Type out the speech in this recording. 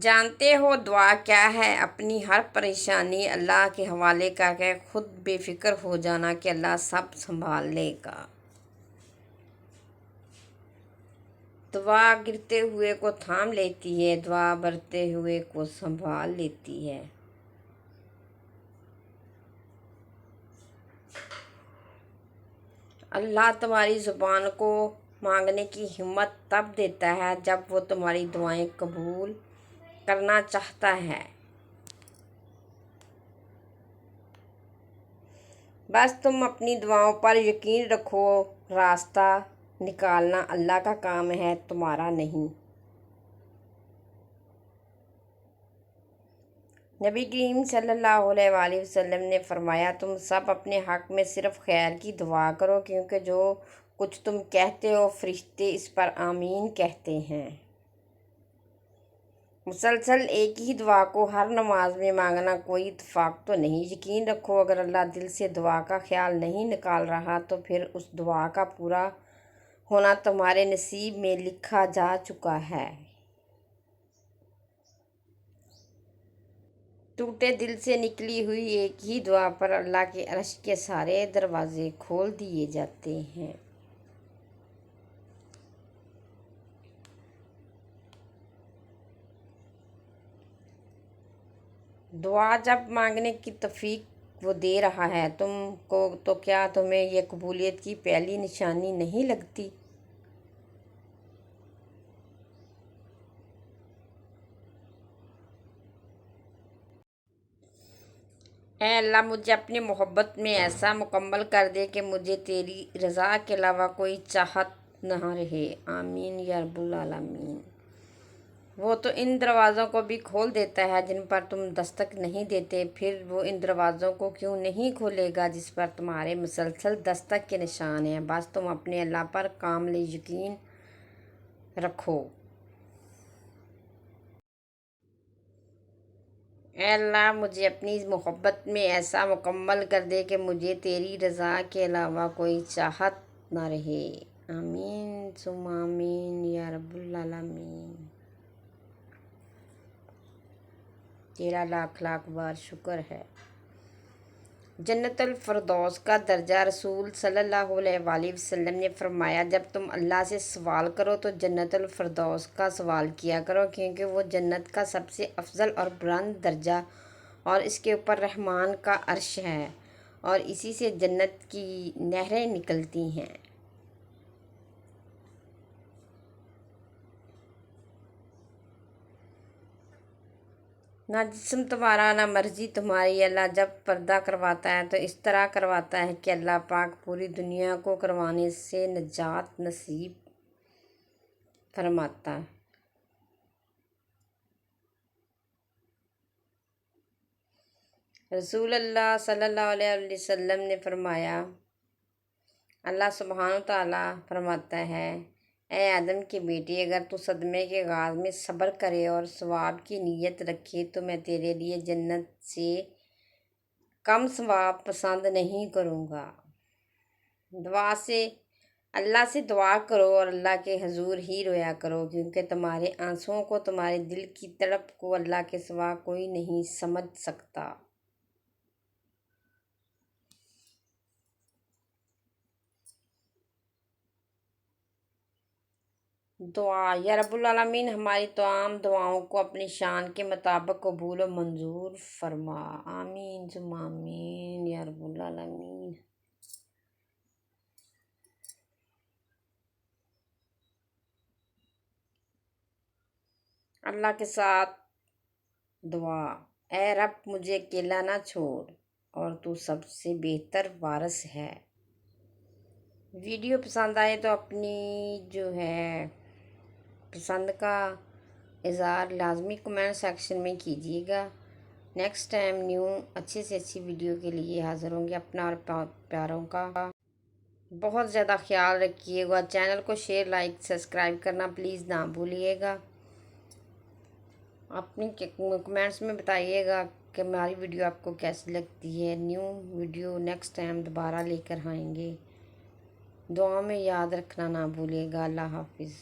جانتے ہو دعا کیا ہے؟ اپنی ہر پریشانی اللہ کے حوالے کر کے خود بے فکر ہو جانا کہ اللہ سب سنبھال لے گا۔ دعا گرتے ہوئے کو تھام لیتی ہے، دعا بڑھتے ہوئے کو سنبھال لیتی ہے۔ اللہ تمہاری زبان کو مانگنے کی ہمت تب دیتا ہے جب وہ تمہاری دعائیں قبول کرنا چاہتا ہے۔ بس تم اپنی دعاؤں پر یقین رکھو، راستہ نکالنا اللہ کا کام ہے، تمہارا نہیں۔ نبی کریم صلی اللہ علیہ وآلہ وسلم نے فرمایا، تم سب اپنے حق میں صرف خیر کی دعا کرو، کیونکہ جو کچھ تم کہتے ہو فرشتے اس پر آمین کہتے ہیں۔ مسلسل ایک ہی دعا کو ہر نماز میں مانگنا کوئی اتفاق تو نہیں۔ یقین رکھو اگر اللہ دل سے دعا کا خیال نہیں نکال رہا تو پھر اس دعا کا پورا ہونا تمہارے نصیب میں لکھا جا چکا ہے۔ ٹوٹے دل سے نکلی ہوئی ایک ہی دعا پر اللہ کے عرش کے سارے دروازے کھول دیے جاتے ہیں۔ دعا جب مانگنے کی توفیق وہ دے رہا ہے تم کو، تو کیا تمہیں یہ قبولیت کی پہلی نشانی نہیں لگتی؟ اے اللہ مجھے اپنی محبت میں ایسا مکمل کر دے کہ مجھے تیری رضا کے علاوہ کوئی چاہت نہ رہے۔ آمین یا رب العالمین۔ وہ تو ان دروازوں کو بھی کھول دیتا ہے جن پر تم دستک نہیں دیتے، پھر وہ ان دروازوں کو کیوں نہیں کھولے گا جس پر تمہارے مسلسل دستک کے نشان ہیں۔ بس تم اپنے اللہ پر کامل یقین رکھو۔ اے اللہ مجھے اپنی محبت میں ایسا مکمل کر دے کہ مجھے تیری رضا کے علاوہ کوئی چاہت نہ رہے۔ آمین ثم آمین یا رب العالمین۔ تیرا لاکھ لاکھ بار شکر ہے۔ جنت الفردوس کا درجہ رسول صلی اللہ علیہ وآلہ وسلم نے فرمایا، جب تم اللہ سے سوال کرو تو جنت الفردوس کا سوال کیا کرو، کیونکہ وہ جنت کا سب سے افضل اور بلند درجہ اور اس کے اوپر رحمان کا عرش ہے اور اسی سے جنت کی نہریں نکلتی ہیں۔ نہ جسم تمہارا نہ مرضی تمہاری، اللہ جب پردہ کرواتا ہے تو اس طرح کرواتا ہے کہ اللہ پاک پوری دنیا کو کروانے سے نجات نصیب فرماتا ہے۔ رسول اللہ صلی اللہ علیہ وسلم نے فرمایا، اللہ سبحانہ وتعالیٰ فرماتا ہے، اے آدم کے بیٹے، اگر تو صدمے کے آغاز میں صبر کرے اور ثواب کی نیت رکھے تو میں تیرے لیے جنت سے کم ثواب پسند نہیں کروں گا۔ اللہ سے دعا کرو اور اللہ کے حضور ہی رویا کرو، کیونکہ تمہارے آنسوؤں کو، تمہارے دل کی تڑپ کو اللہ کے سوا کوئی نہیں سمجھ سکتا۔ دعا: یا رب العالمین ہماری تمام دعاؤں کو اپنی شان کے مطابق قبول و منظور فرما۔ آمین ثم آمین یا رب العالمین۔ اللہ کے ساتھ دعا: اے رب مجھے اکیلا نہ چھوڑ، اور تو سب سے بہتر وارث ہے۔ ویڈیو پسند آئے تو اپنی پسند کا اظہار لازمی کمنٹ سیکشن میں کیجیے گا۔ نیکسٹ ٹائم نیو اچھی سے اچھی ویڈیو کے لیے حاضر ہوں گے۔ اپنا اور پیاروں کا بہت زیادہ خیال رکھیے گا۔ چینل کو شیئر، لائک، سبسکرائب کرنا پلیز نہ بھولیے گا۔ اپنی کمنٹس میں بتائیے گا کہ ہماری ویڈیو آپ کو کیسی لگتی ہے۔ نیو ویڈیو نیکسٹ ٹائم دوبارہ لے کر آئیں گے۔ دعاؤں میں یاد رکھنا نہ بھولیے گا۔ اللہ حافظ۔